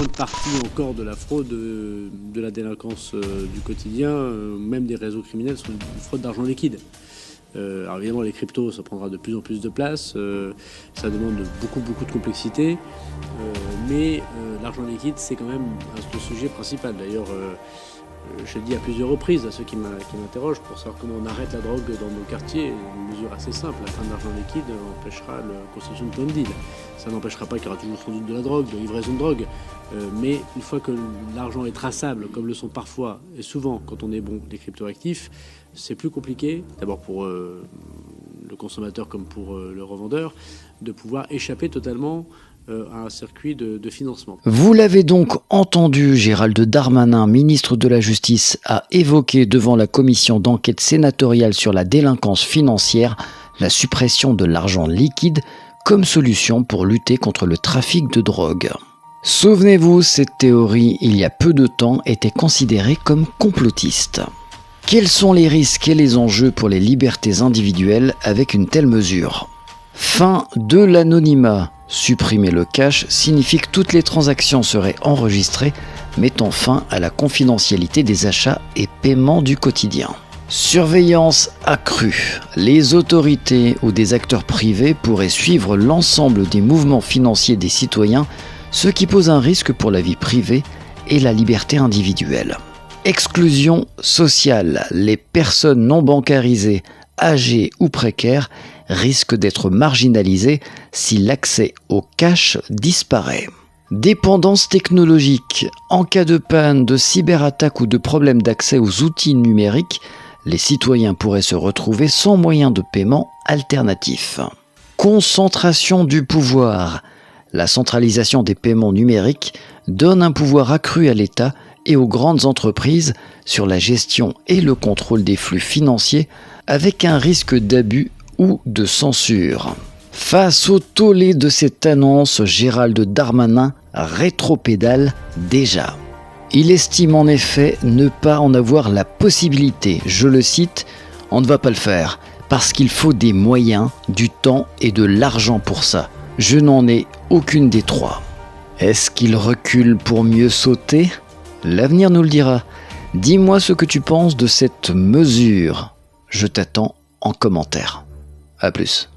grande partie encore de la fraude, de la délinquance du quotidien, même des réseaux criminels, sont une fraude d'argent liquide. Alors évidemment, les cryptos, ça prendra de plus en plus de place, ça demande beaucoup de complexité, mais l'argent liquide, c'est quand même le sujet principal. D'ailleurs, je le dis à plusieurs reprises à ceux qui m'interrogent pour savoir comment on arrête la drogue dans nos quartiers. Une mesure assez simple, la fin de l'argent liquide empêchera la constitution de point de deal. Ça n'empêchera pas qu'il y aura toujours sans doute de la drogue, de livraison de drogue, mais une fois que l'argent est traçable, comme le sont parfois et souvent quand on est bon les cryptoactifs, c'est plus compliqué, d'abord pour le consommateur comme pour le revendeur, de pouvoir échapper totalement à un circuit de financement. Vous l'avez donc entendu, Gérald Darmanin, ministre de la Justice, a évoqué devant la commission d'enquête sénatoriale sur la délinquance financière la suppression de l'argent liquide comme solution pour lutter contre le trafic de drogue. Souvenez-vous, cette théorie, il y a peu de temps, était considérée comme complotiste. Quels sont les risques et les enjeux pour les libertés individuelles avec une telle mesure ? Fin de l'anonymat. Supprimer le cash signifie que toutes les transactions seraient enregistrées, mettant fin à la confidentialité des achats et paiements du quotidien. Surveillance accrue. Les autorités ou des acteurs privés pourraient suivre l'ensemble des mouvements financiers des citoyens, ce qui pose un risque pour la vie privée et la liberté individuelle. Exclusion sociale. Les personnes non bancarisées, âgées ou précaires risquent d'être marginalisées si l'accès au cash disparaît. Dépendance technologique. En cas de panne, de cyberattaque ou de problème d'accès aux outils numériques, les citoyens pourraient se retrouver sans moyen de paiement alternatif. Concentration du pouvoir. La centralisation des paiements numériques donne un pouvoir accru à l'État et aux grandes entreprises sur la gestion et le contrôle des flux financiers avec un risque d'abus ou de censure. Face au tollé de cette annonce, Gérald Darmanin rétropédale déjà. Il estime en effet ne pas en avoir la possibilité. Je le cite, « On ne va pas le faire parce qu'il faut des moyens, du temps et de l'argent pour ça. Je n'en ai aucune des trois. » Est-ce qu'il recule pour mieux sauter ? L'avenir nous le dira. Dis-moi ce que tu penses de cette mesure. Je t'attends en commentaire. À plus.